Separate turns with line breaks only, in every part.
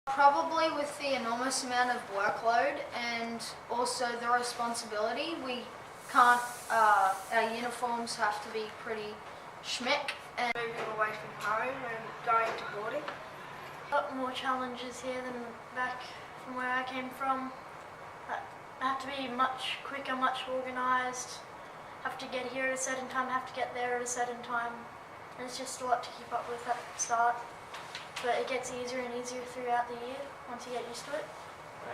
Probably with the enormous amount of workload and also the responsibility, we can't, our uniforms have to be pretty schmick. And
moving away from home and going to boarding.
A lot more challenges here than back from where I came from. I have to be much quicker, much organised. Have to get here at a certain time, have to get there at a certain time. And it's just a lot to keep up with at the start. But it gets easier and easier throughout the year once you get used to it.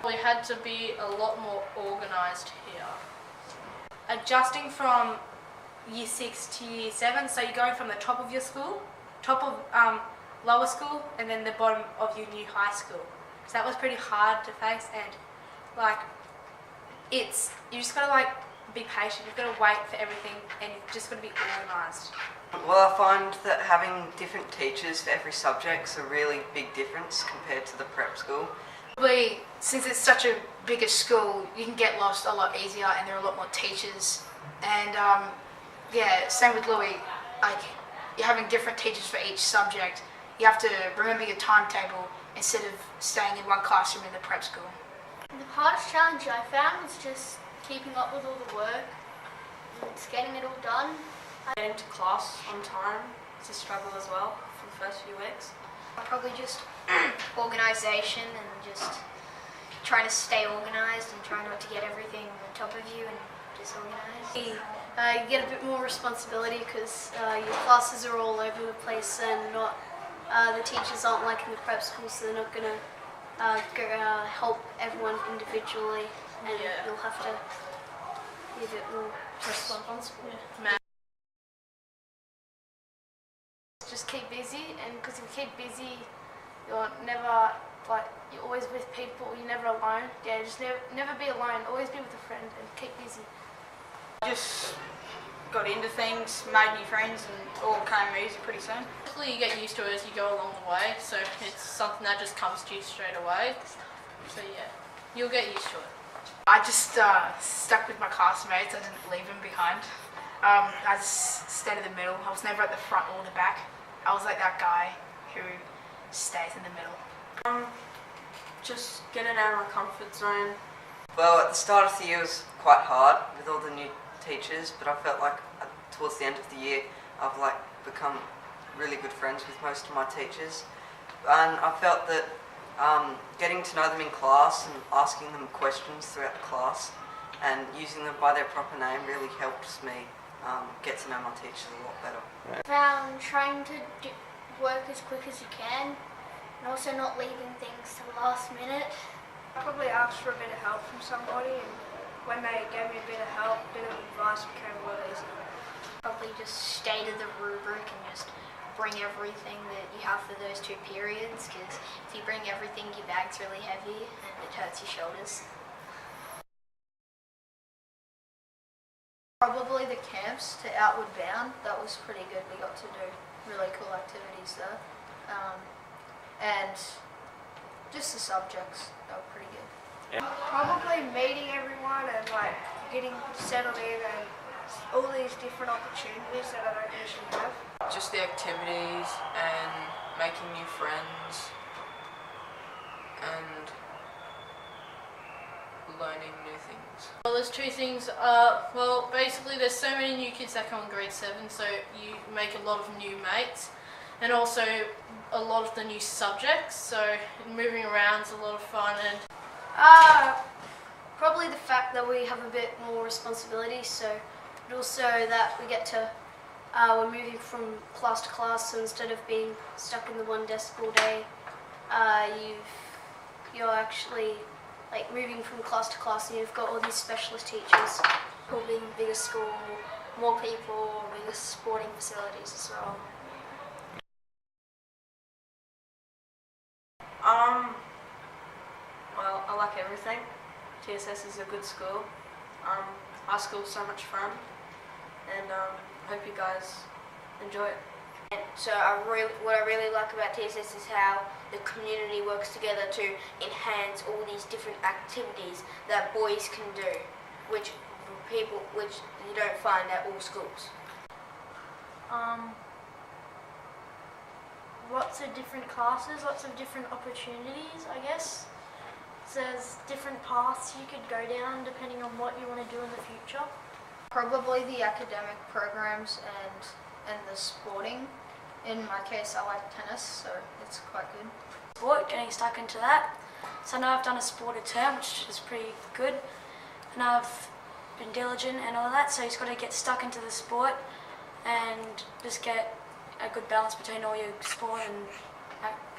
We had to be a lot more organised here. Adjusting from year 6 to year 7, so you're going from the top of your school, top of lower school, and then the bottom of your new high school. So that was pretty hard to face, and like you just gotta be patient. You've got to wait for everything, and you've just got to be organised.
Well, I find that having different teachers for every subject is a really big difference compared to the prep school.
probably, since it's such a bigger school, you can get lost a lot easier and there are a lot more teachers. And yeah, same with Louis, like you're having different teachers for each subject. You have to remember your timetable instead of staying in one classroom in the prep school.
The hardest challenge I found was just keeping up with all the work and just getting it all done.
Getting to class on time is a struggle as well for the first few weeks.
Probably just organisation and just trying to stay organised and try not to get everything on top of you and disorganised.
You get a bit more responsibility because your classes are all over the place and not the teachers aren't like in the prep school, so they're not going to help everyone individually, and you'll have to be a bit more responsible.
Just keep busy, and because if you keep busy, you're never you're always with people. You're never alone. Yeah, just never be alone. Always be with a friend and keep busy.
Just got into things, made new friends, and all came easy pretty soon.
Hopefully you get used to it as you go along the way, so it's something that just comes to you straight away. So yeah, you'll get used to it.
I just stuck with my classmates. I didn't leave them behind. I just stayed in the middle. I was never at the front or the back. I was like that guy who stays in the middle.
Just getting out of my comfort zone.
Well, at the start of the year it was quite hard with all the new teachers, but I felt like towards the end of the year I've become really good friends with most of my teachers, and I felt that getting to know them in class and asking them questions throughout the class and using them by their proper name really helps me get to know my teachers a lot better.
Found trying to work as quick as you can and also not leaving things to the last minute.
I probably asked for a bit of help from somebody, and when they gave me a bit of help, a bit of advice, it became a lot easier.
Probably just stay to the rubric and just bring everything that you have for those 2 periods, because if you bring everything, your bag's really heavy and it hurts your shoulders. Probably the camps to Outward Bound, that was pretty good. We got to do really cool activities there. And just the subjects, they were pretty good.
Probably meeting everyone and getting settled in and all these different opportunities that I don't usually have.
Just the activities and making new friends and learning new things.
Well, there's 2 things. Well, basically there's so many new kids that come in grade 7, so you make a lot of new mates, and also a lot of the new subjects, so moving around is a lot of fun. And
Probably the fact that we have a bit more responsibility, but also that we get to, we're moving from class to class, so instead of being stuck in the one desk all day, you're actually moving from class to class, and you've got all these specialist teachers.
Being a bigger school, more people, bigger sporting facilities as well.
Well, I like everything. TSS is a good school. Our school's so much fun, and I hope you guys enjoy it.
So what I really like about TSS is how the community works together to enhance all these different activities that boys can do, which you don't find at all schools.
lots of different classes, lots of different opportunities, I guess. So there's different paths you could go down depending on what you want to do in the future.
Probably the academic programs and the sporting. In my case, I like tennis, so it's quite good.
Sport, getting stuck into that. So now I've done a sport term, which is pretty good, and I've been diligent and all that, so you just got to get stuck into the sport and just get a good balance between all your sport and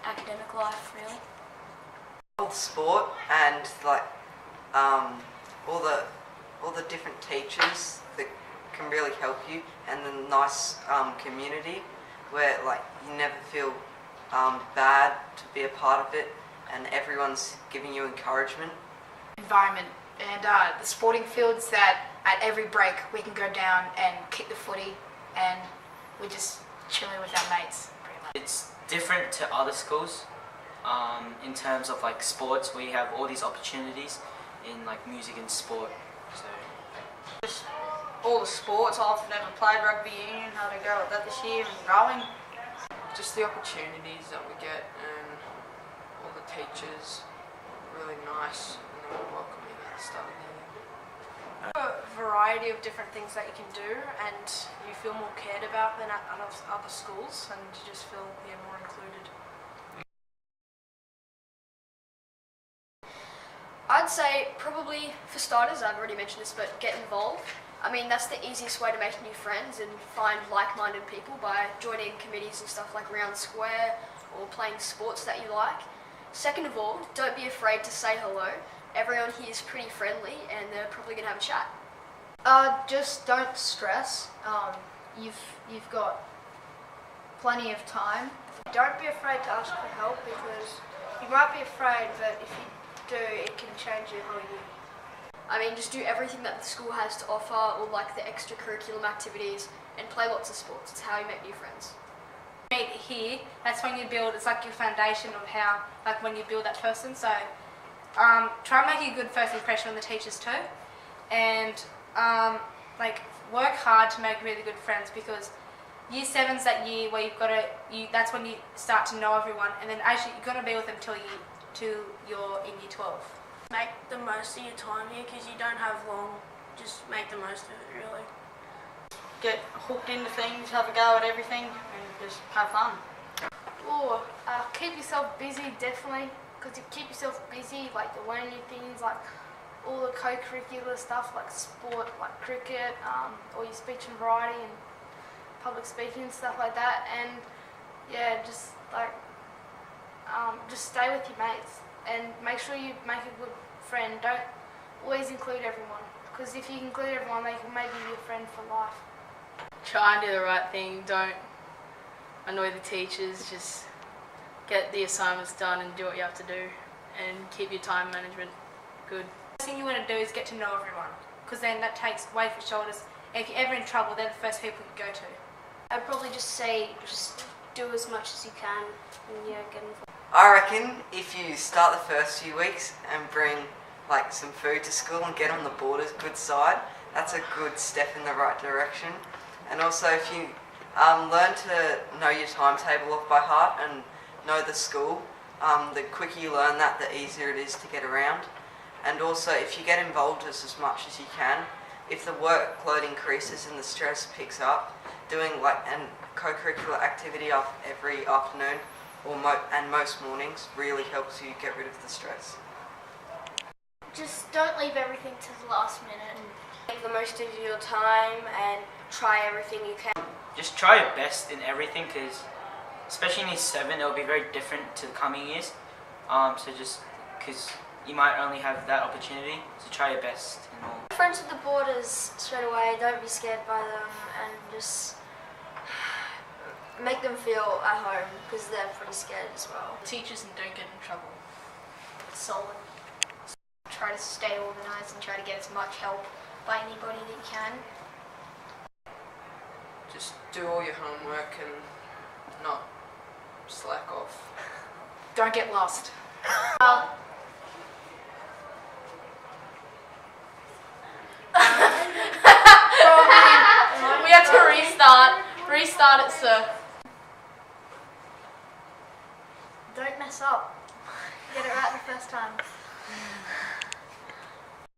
academic life, really.
All the sport and like all the different teachers that can really help you, and the nice community where like you never feel bad to be a part of it, and everyone's giving you encouragement.
Environment and the sporting fields that at every break we can go down and kick the footy, and we're just chilling with our mates. Pretty much.
It's different to other schools in terms of like sports, where you have all these opportunities in like music and sport. So
Just all the sports. I've never played rugby union, had to go with that this year, and rowing.
Just the opportunities that we get, and all the teachers, really nice, and they were welcoming at the start of the year.
A variety of different things that you can do, and you feel more cared about than at other schools, and you just feel more included.
I'd say probably for starters, I've already mentioned this, but get involved. I mean, that's the easiest way to make new friends and find like-minded people, by joining committees and stuff like Round Square or playing sports that you like. Second of all, don't be afraid to say hello. Everyone here is pretty friendly and they're probably going to have a chat.
Just don't stress. You've got plenty of time.
Don't be afraid to ask for help, because you might be afraid, but if you do, it can change your whole year.
I mean, just do everything that the school has to offer, or like the extracurricular activities, and play lots of sports. It's how you make new friends.
Meet here, that's when you build, it's like your foundation of how, like when you build that person. So try and make a good first impression on the teachers too, and like work hard to make really good friends, because year 7's that year where that's when you start to know everyone, and then actually you've got to be with them till you're in year 12.
Make the most of your time here, because you don't have long. Just make the most of it, really.
Get hooked into things, have a go at everything, and just have fun.
Or keep yourself busy, definitely, because you keep yourself busy, like you learn new things, like all the co-curricular stuff, like sport, like cricket, or your speech and writing and public speaking and stuff like that. And yeah, just like just stay with your mates and make sure you make a good friend. Don't always include everyone, because if you include everyone, they can maybe be your friend for life.
Try and do the right thing. Don't annoy the teachers. Just get the assignments done and do what you have to do, and keep your time management good.
The first thing you want to do is get to know everyone, because then that takes weight off your shoulders. And if you're ever in trouble, they're the first people you go to.
I'd probably just say, just do as much as you can, and yeah, get involved.
I reckon if you start the first few weeks and bring like some food to school and get on the Borders good side, that's a good step in the right direction. And also if you learn to know your timetable off by heart and know the school, the quicker you learn that, the easier it is to get around. And also if you get involved as much as you can, if the workload increases and the stress picks up, doing like a co-curricular activity every afternoon and most mornings really helps you get rid of the stress.
Just don't leave everything to the last minute.
Make the most of your time and try everything you can.
just try your best in everything, because especially in year 7 it'll be very different to the coming years. So just because you might only have that opportunity, so try your best in all.
Friends with the Borders straight away, don't be scared by them, and just make them feel at home, because they're pretty scared as well.
Teachers and don't get in trouble.
Solid.
Try to stay organised and try to get as much help by anybody that you can.
Just do all your homework and not slack off.
Don't get lost.
We have to restart it, sir.
Don't mess up. Get it right the first time.